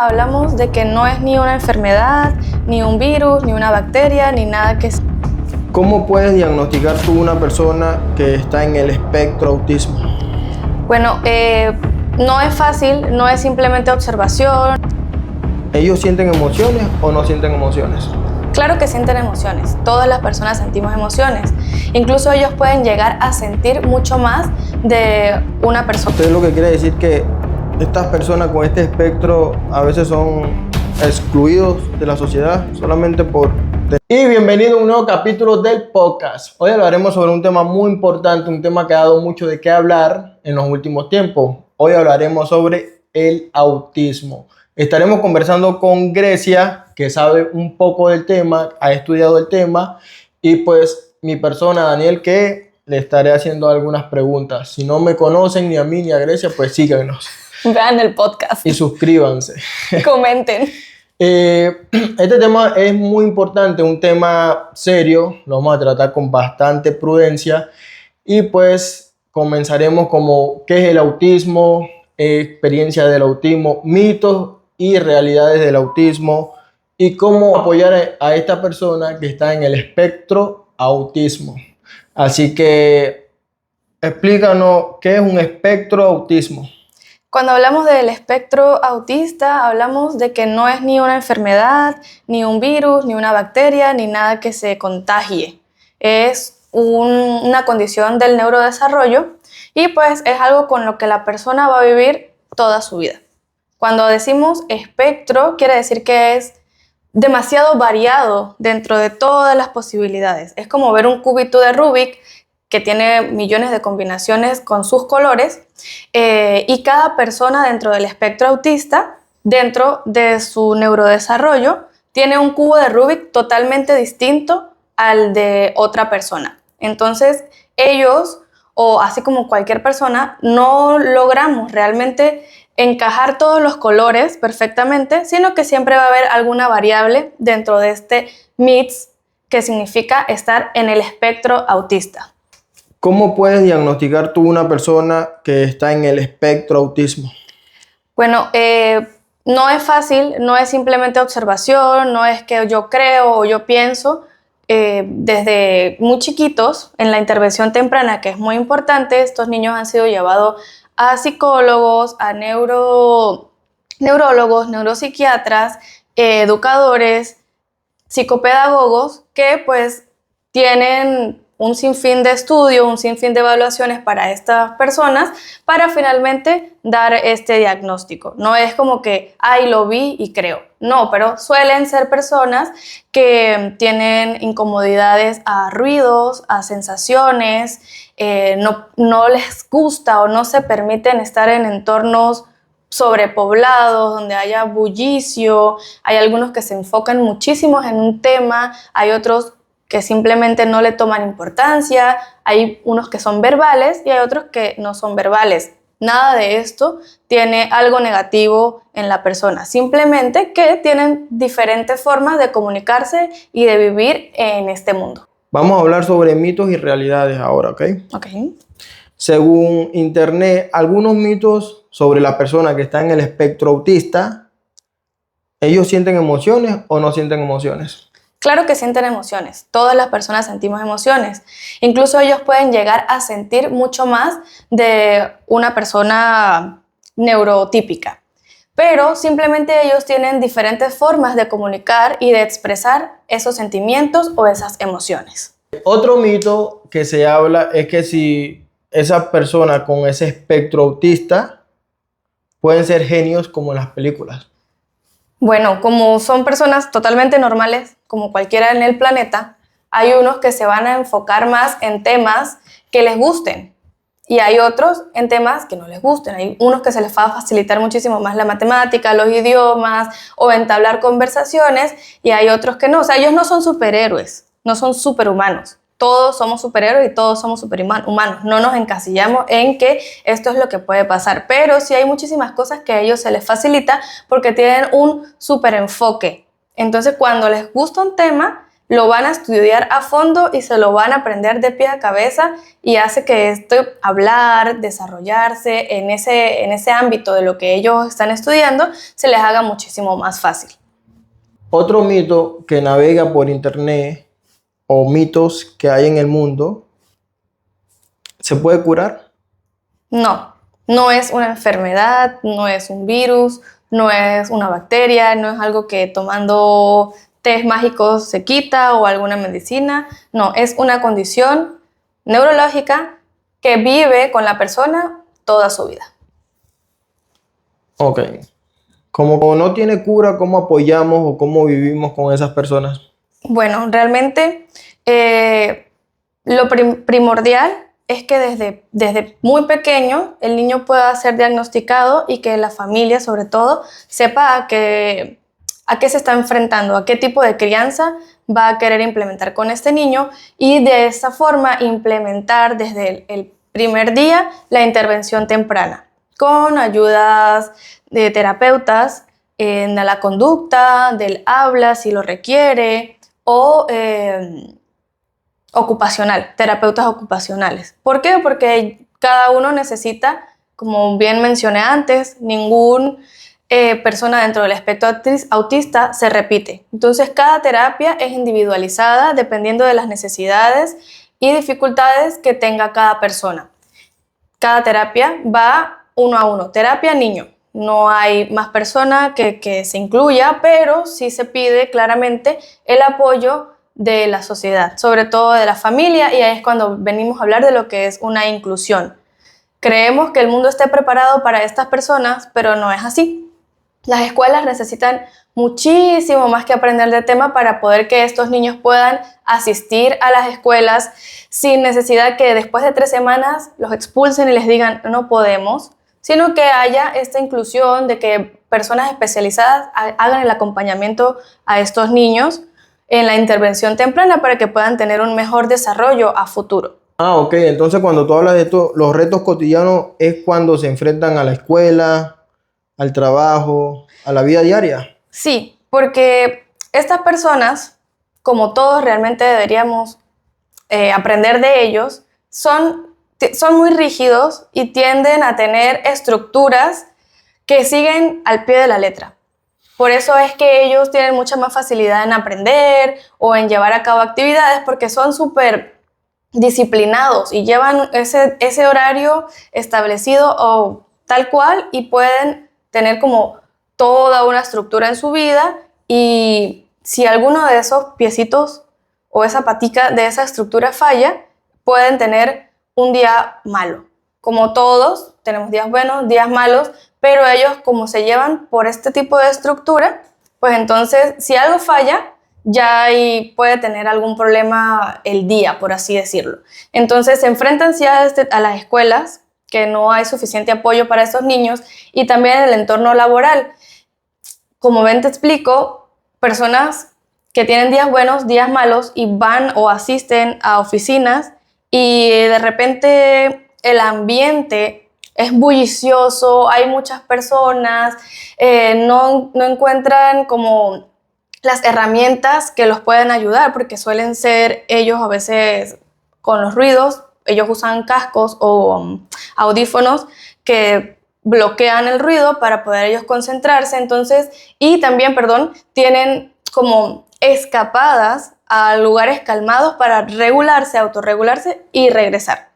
Hablamos de que no es ni una enfermedad, ni un virus, ni una bacteria, ni nada que... ¿Cómo puedes diagnosticar tú una persona que está en el espectro autismo? Bueno, no es fácil, no es simplemente observación. ¿Ellos sienten emociones o no sienten emociones? Claro que sienten emociones, todas las personas sentimos emociones. Incluso ellos pueden llegar a sentir mucho más de una persona. Entonces lo que quiere decir que estas personas con este espectro a veces son excluidos de la sociedad solamente por... Y bienvenido a un nuevo capítulo del podcast. Hoy hablaremos sobre un tema muy importante, un tema que ha dado mucho de qué hablar en los últimos tiempos. Hoy hablaremos sobre el autismo. Estaremos conversando con Grecia, que sabe un poco del tema, ha estudiado el tema, y pues mi persona, Daniel, que le estaré haciendo algunas preguntas. Si no me conocen ni a mí ni a Grecia, pues síganos. Vean el podcast. Y suscríbanse. Comenten. Este tema es muy importante, un tema serio, lo vamos a tratar con bastante prudencia y pues comenzaremos como qué es el autismo, experiencia del autismo, mitos y realidades del autismo y cómo apoyar a esta persona que está en el espectro autismo. Así que explícanos qué es un espectro autismo. Cuando hablamos del espectro autista, hablamos de que no es ni una enfermedad, ni un virus, ni una bacteria, ni nada que se contagie. Es una condición del neurodesarrollo y pues es algo con lo que la persona va a vivir toda su vida. Cuando decimos espectro, quiere decir que es demasiado variado dentro de todas las posibilidades. Es como ver un cubito de Rubik que tiene millones de combinaciones con sus colores y cada persona dentro del espectro autista, dentro de su neurodesarrollo, tiene un cubo de Rubik totalmente distinto al de otra persona. Entonces, ellos, o así como cualquier persona, no logramos realmente encajar todos los colores perfectamente, sino que siempre va a haber alguna variable dentro de este mix que significa estar en el espectro autista. ¿Cómo puedes diagnosticar tú una persona que está en el espectro autismo? Bueno, no es fácil, no es simplemente observación, no es que yo creo o yo pienso. Desde muy chiquitos, en la intervención temprana, que es muy importante, estos niños han sido llevados a psicólogos, a neurólogos, neuropsiquiatras, educadores, psicopedagogos, que pues tienen un sinfín de estudio, un sinfín de evaluaciones para estas personas para finalmente dar este diagnóstico. No es como que, ay, lo vi y creo. No, pero suelen ser personas que tienen incomodidades a ruidos, a sensaciones, no les gusta o no se permiten estar en entornos sobrepoblados, donde haya bullicio. Hay algunos que se enfocan muchísimo en un tema, hay otros que simplemente no le toman importancia, hay unos que son verbales y hay otros que no son verbales. Nada de esto tiene algo negativo en la persona, simplemente que tienen diferentes formas de comunicarse y de vivir en este mundo. Vamos a hablar sobre mitos y realidades ahora, ¿ok? Ok. Según internet, algunos mitos sobre la persona que está en el espectro autista, ¿ellos sienten emociones o no sienten emociones? Claro que sienten emociones, todas las personas sentimos emociones. Incluso ellos pueden llegar a sentir mucho más de una persona neurotípica. Pero simplemente ellos tienen diferentes formas de comunicar y de expresar esos sentimientos o esas emociones. Otro mito que se habla es que si esa persona con ese espectro autista pueden ser genios como en las películas. Bueno, como son personas totalmente normales, como cualquiera en el planeta, hay unos que se van a enfocar más en temas que les gusten y hay otros en temas que no les gusten. Hay unos que se les va a facilitar muchísimo más la matemática, los idiomas o entablar conversaciones y hay otros que no. O sea, ellos no son superhéroes, no son superhumanos. Todos somos superhéroes y todos somos superhumanos. No nos encasillamos en que esto es lo que puede pasar, pero sí hay muchísimas cosas que a ellos se les facilita porque tienen un super enfoque. Entonces, cuando les gusta un tema, lo van a estudiar a fondo y se lo van a aprender de pie a cabeza y hace que esto, hablar, desarrollarse en ese ámbito de lo que ellos están estudiando, se les haga muchísimo más fácil. Otro mito que navega por internet o mitos que hay en el mundo, ¿se puede curar? No, no es una enfermedad, no es un virus, no es una bacteria, no es algo que tomando tés mágicos se quita o alguna medicina. No, es una condición neurológica que vive con la persona toda su vida. Ok. Como no tiene cura, ¿cómo apoyamos o cómo vivimos con esas personas? Bueno, realmente lo primordial es que desde muy pequeño el niño pueda ser diagnosticado y que la familia, sobre todo, sepa a qué se está enfrentando, a qué tipo de crianza va a querer implementar con este niño y de esa forma implementar desde el primer día la intervención temprana con ayudas de terapeutas en la conducta, del habla si lo requiere o ocupacional, terapeutas ocupacionales. ¿Por qué? Porque cada uno necesita, como bien mencioné antes, ningún persona dentro del espectro autista se repite. Entonces, cada terapia es individualizada dependiendo de las necesidades y dificultades que tenga cada persona. Cada terapia va uno a uno. Terapia niño. No hay más persona que se incluya, pero sí se pide claramente el apoyo de la sociedad, sobre todo de la familia, y ahí es cuando venimos a hablar de lo que es una inclusión. Creemos que el mundo esté preparado para estas personas, pero no es así. Las escuelas necesitan muchísimo más que aprender del tema para poder que estos niños puedan asistir a las escuelas sin necesidad que después de 3 semanas los expulsen y les digan no podemos, sino que haya esta inclusión de que personas especializadas hagan el acompañamiento a estos niños en la intervención temprana para que puedan tener un mejor desarrollo a futuro. Ok. Entonces cuando tú hablas de esto, los retos cotidianos es cuando se enfrentan a la escuela, al trabajo, a la vida diaria. Sí, porque estas personas, como todos realmente deberíamos aprender de ellos, son muy rígidos y tienden a tener estructuras que siguen al pie de la letra. Por eso es que ellos tienen mucha más facilidad en aprender o en llevar a cabo actividades porque son súper disciplinados y llevan ese horario establecido o tal cual y pueden tener como toda una estructura en su vida y si alguno de esos piecitos o esa patica de esa estructura falla, pueden tener un día malo. Como todos, tenemos días buenos, días malos, pero ellos como se llevan por este tipo de estructura, pues entonces si algo falla, ya ahí puede tener algún problema el día, por así decirlo. Entonces se enfrentan sí a las escuelas, que no hay suficiente apoyo para estos niños, y también en el entorno laboral. Como ven, te explico, personas que tienen días buenos, días malos, y van o asisten a oficinas, y de repente el ambiente es bullicioso, hay muchas personas, no encuentran como las herramientas que los pueden ayudar, porque suelen ser ellos a veces con los ruidos, ellos usan cascos o audífonos que bloquean el ruido para poder ellos concentrarse, entonces, y también, tienen como escapadas a lugares calmados para regularse, autorregularse y regresar.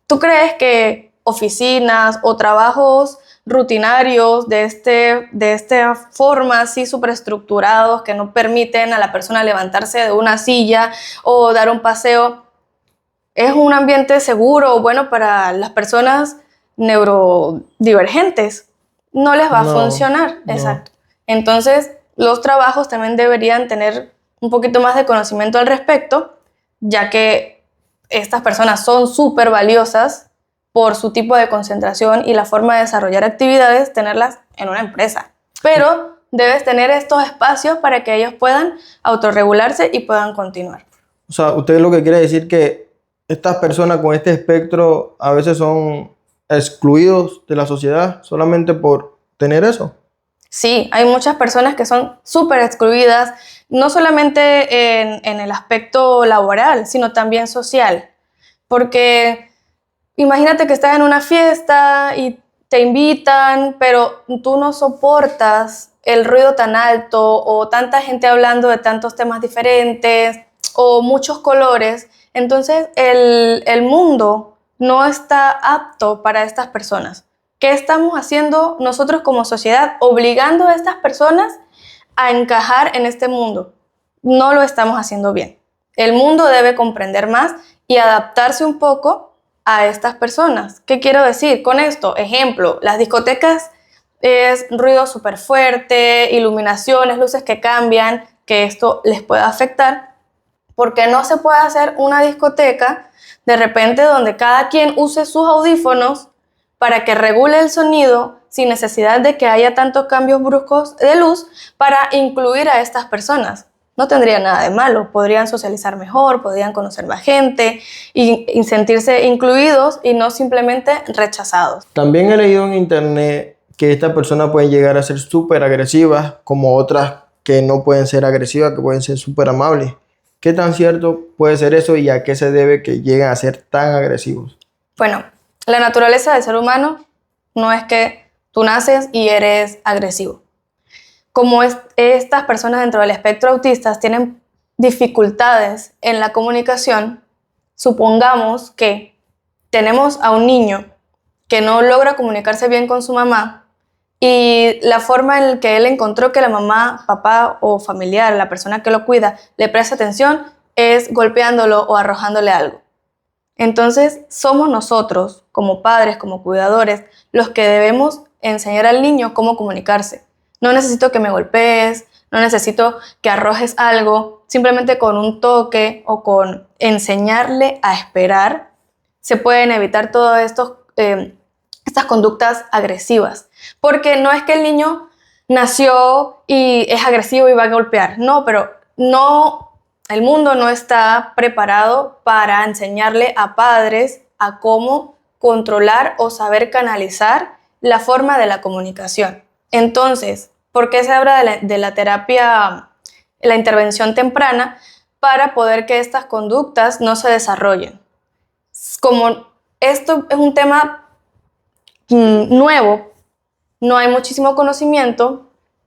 ¿Tú crees que oficinas o trabajos rutinarios de esta forma así súper estructurados que no permiten a la persona levantarse de una silla o dar un paseo es un ambiente seguro o bueno para las personas neurodivergentes? No les va a funcionar. No. Exacto. Entonces, los trabajos también deberían tener un poquito más de conocimiento al respecto, ya que estas personas son súper valiosas por su tipo de concentración y la forma de desarrollar actividades, tenerlas en una empresa. Pero debes tener estos espacios para que ellos puedan autorregularse y puedan continuar. O sea, usted lo que quiere decir que estas personas con este espectro a veces son excluidos de la sociedad solamente por tener eso. Sí, hay muchas personas que son súper excluidas, no solamente en el aspecto laboral, sino también social. Porque imagínate que estás en una fiesta y te invitan, pero tú no soportas el ruido tan alto o tanta gente hablando de tantos temas diferentes o muchos colores. Entonces el mundo no está apto para estas personas. ¿Qué estamos haciendo nosotros como sociedad? Obligando a estas personas a encajar en este mundo. No lo estamos haciendo bien. El mundo debe comprender más y adaptarse un poco a estas personas. ¿Qué quiero decir con esto? Ejemplo, las discotecas es ruido súper fuerte, iluminaciones, luces que cambian, que esto les puede afectar, porque no se puede hacer una discoteca de repente donde cada quien use sus audífonos para que regule el sonido sin necesidad de que haya tantos cambios bruscos de luz para incluir a estas personas. No tendría nada de malo, podrían socializar mejor, podrían conocer más gente y sentirse incluidos y no simplemente rechazados. También he leído en internet que estas personas pueden llegar a ser súper agresivas, como otras que no pueden ser agresivas, que pueden ser súper amables. ¿Qué tan cierto puede ser eso y a qué se debe que lleguen a ser tan agresivos? Bueno, la naturaleza del ser humano no es que tú naces y eres agresivo. Como estas personas dentro del espectro autista tienen dificultades en la comunicación, supongamos que tenemos a un niño que no logra comunicarse bien con su mamá y la forma en que él encontró que la mamá, papá o familiar, la persona que lo cuida, le presta atención es golpeándolo o arrojándole algo. Entonces, somos nosotros, como padres, como cuidadores, los que debemos enseñar al niño cómo comunicarse. No necesito que me golpees, no necesito que arrojes algo, simplemente con un toque o con enseñarle a esperar, se pueden evitar todas estas conductas agresivas. Porque no es que el niño nació y es agresivo y va a golpear, no, pero no. El mundo no está preparado para enseñarle a padres a cómo controlar o saber canalizar la forma de la comunicación. Entonces, ¿por qué se habla de la terapia, la intervención temprana? Para poder que estas conductas no se desarrollen. Como esto es un tema nuevo, no hay muchísimo conocimiento,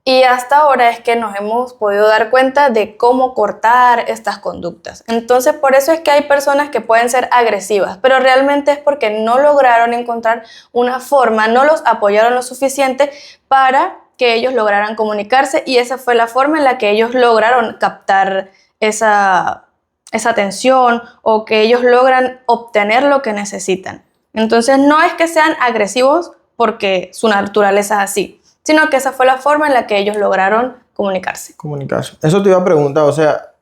y hasta ahora es que nos hemos podido dar cuenta de cómo cortar estas conductas. Entonces, por eso es que hay personas que pueden ser agresivas, pero realmente es porque no lograron encontrar una forma, no los apoyaron lo suficiente para que ellos lograran comunicarse, y esa fue la forma en la que ellos lograron captar esa atención o que ellos logran obtener lo que necesitan. Entonces, no es que sean agresivos porque su naturaleza es así, sino que esa fue la forma en la que ellos lograron comunicarse. Eso te iba a preguntar, o sea,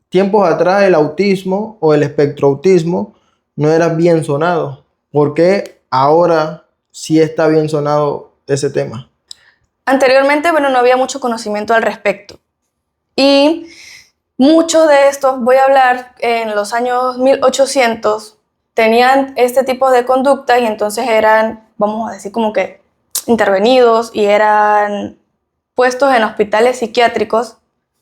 tiempos atrás el autismo o el espectroautismo no era bien sonado. ¿Por qué ahora sí está bien sonado ese tema? Anteriormente, bueno, no había mucho conocimiento al respecto. Y muchos de estos, voy a hablar en los años 1800, tenían este tipo de conductas y entonces eran, vamos a decir, como que intervenidos y eran puestos en hospitales psiquiátricos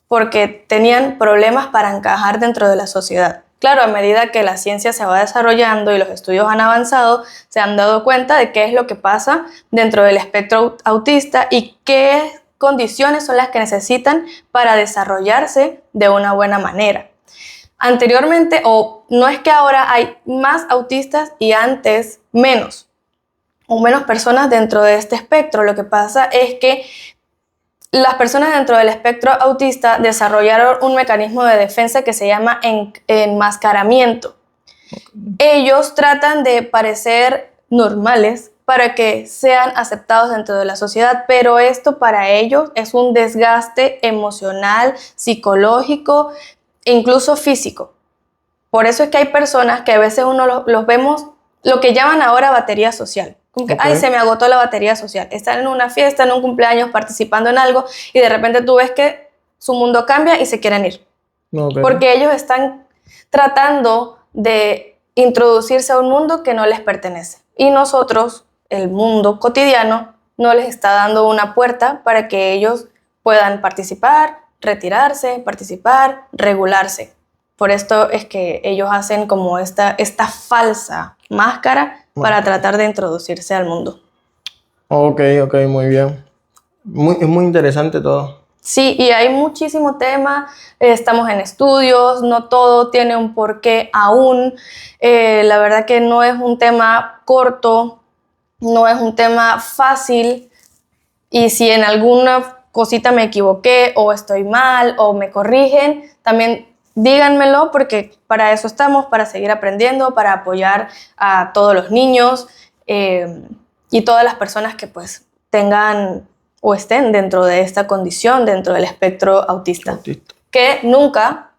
porque tenían problemas para encajar dentro de la sociedad. Claro, a medida que la ciencia se va desarrollando y los estudios han avanzado, se han dado cuenta de qué es lo que pasa dentro del espectro autista y qué condiciones son las que necesitan para desarrollarse de una buena manera. Anteriormente, o no es que ahora hay más autistas y antes menos, o menos personas dentro de este espectro. Lo que pasa es que las personas dentro del espectro autista desarrollaron un mecanismo de defensa que se llama enmascaramiento. Ellos tratan de parecer normales para que sean aceptados dentro de la sociedad, pero esto para ellos es un desgaste emocional, psicológico e incluso físico. Por eso es que hay personas que a veces uno los vemos lo que llaman ahora batería social. Como que, ay, se me agotó la batería social. Están en una fiesta, en un cumpleaños, participando en algo y de repente tú ves que su mundo cambia y se quieren ir. Porque ellos están tratando de introducirse a un mundo que no les pertenece. Y nosotros, el mundo cotidiano, no les está dando una puerta para que ellos puedan participar, retirarse, participar, regularse. Por esto es que ellos hacen como esta falsa máscara para tratar de introducirse al mundo. Ok, muy bien. Es muy interesante todo. Sí, y hay muchísimo tema, estamos en estudios, no todo tiene un porqué aún. La verdad que no es un tema corto, no es un tema fácil, y si en alguna cosita me equivoqué o estoy mal o me corrigen, también díganmelo, porque para eso estamos, para seguir aprendiendo, para apoyar a todos los niños y todas las personas que pues tengan o estén dentro de esta condición, dentro del espectro autista. Que nunca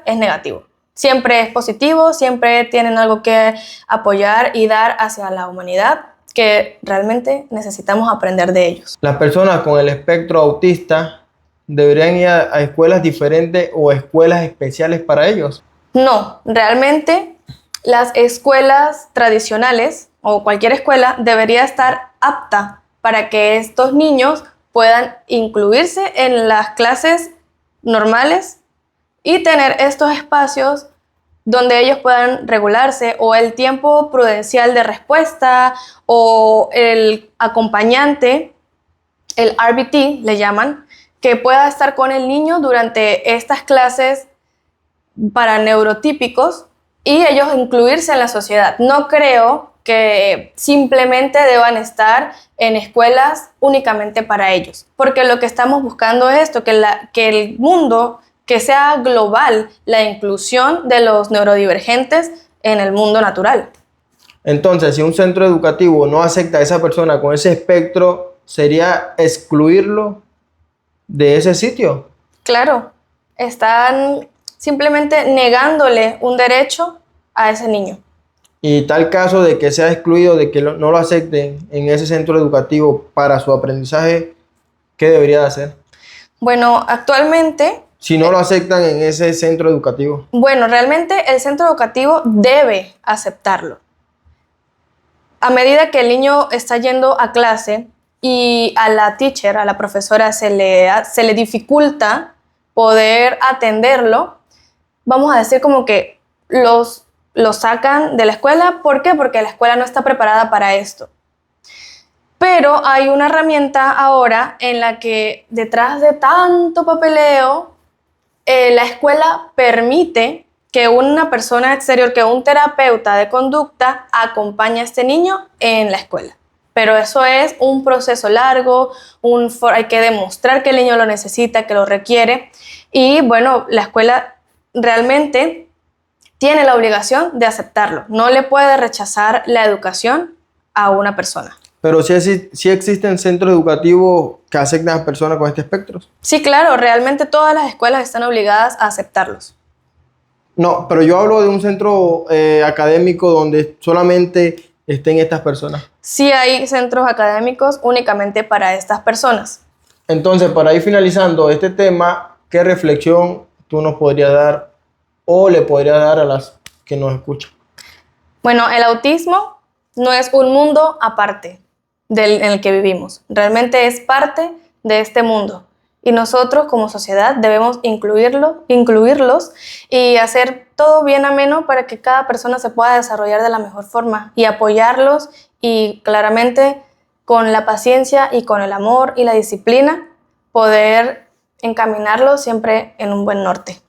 es negativo. Siempre es positivo, siempre tienen algo que apoyar y dar hacia la humanidad, que realmente necesitamos aprender de ellos. Las personas con el espectro autista deberían ir a escuelas diferentes o escuelas especiales para ellos. No, realmente las escuelas tradicionales o cualquier escuela debería estar apta para que estos niños puedan incluirse en las clases normales y tener estos espacios donde ellos puedan regularse, o el tiempo prudencial de respuesta, o el acompañante, el RBT le llaman, que pueda estar con el niño durante estas clases para neurotípicos y ellos incluirse en la sociedad. No creo que simplemente deban estar en escuelas únicamente para ellos, porque lo que estamos buscando es esto, que el mundo, que sea global, la inclusión de los neurodivergentes en el mundo natural. Entonces, si un centro educativo no acepta a esa persona con ese espectro, ¿sería excluirlo de ese sitio? Claro, están simplemente negándole un derecho a ese niño. Y tal caso de que sea excluido, de que no lo acepten en ese centro educativo para su aprendizaje, ¿qué debería de hacer? Bueno, actualmente... Si no lo aceptan en ese centro educativo. Bueno, realmente el centro educativo debe aceptarlo. A medida que el niño está yendo a clase y a la teacher, a la profesora, se le dificulta poder atenderlo, vamos a decir como que los sacan de la escuela. ¿Por qué? Porque la escuela no está preparada para esto. Pero hay una herramienta ahora en la que, detrás de tanto papeleo, la escuela permite que una persona exterior, que un terapeuta de conducta acompañe a este niño en la escuela. Pero eso es un proceso largo, hay que demostrar que el niño lo necesita, que lo requiere. Y bueno, la escuela realmente tiene la obligación de aceptarlo. No le puede rechazar la educación a una persona. Pero sí existen centros educativos que aceptan a personas con este espectro. Sí, claro, realmente todas las escuelas están obligadas a aceptarlos. No, pero yo hablo de un centro académico donde solamente estén estas personas. Sí hay centros académicos únicamente para estas personas. Entonces, para ir finalizando este tema, ¿qué reflexión tú nos podrías dar o le podrías dar a las que nos escuchan? Bueno, el autismo no es un mundo aparte en el que vivimos. Realmente es parte de este mundo. Y nosotros como sociedad debemos incluirlos y hacer todo bien ameno para que cada persona se pueda desarrollar de la mejor forma y apoyarlos, y claramente con la paciencia y con el amor y la disciplina poder encaminarlos siempre en un buen norte.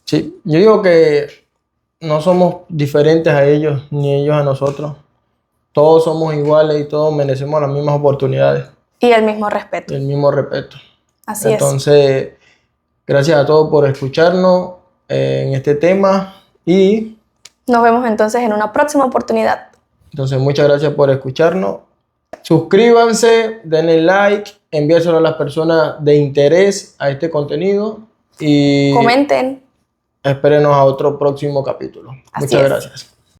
Sí, yo digo que no somos diferentes a ellos ni ellos a nosotros. Todos somos iguales y todos merecemos las mismas oportunidades. Y el mismo respeto. El mismo respeto. Así Entonces, gracias a todos por escucharnos en este tema y... nos vemos entonces en una próxima oportunidad. Entonces, muchas gracias por escucharnos. Suscríbanse, denle like, envíenselo a las personas de interés a este contenido y... comenten. Espérenos a otro próximo capítulo. Muchas gracias.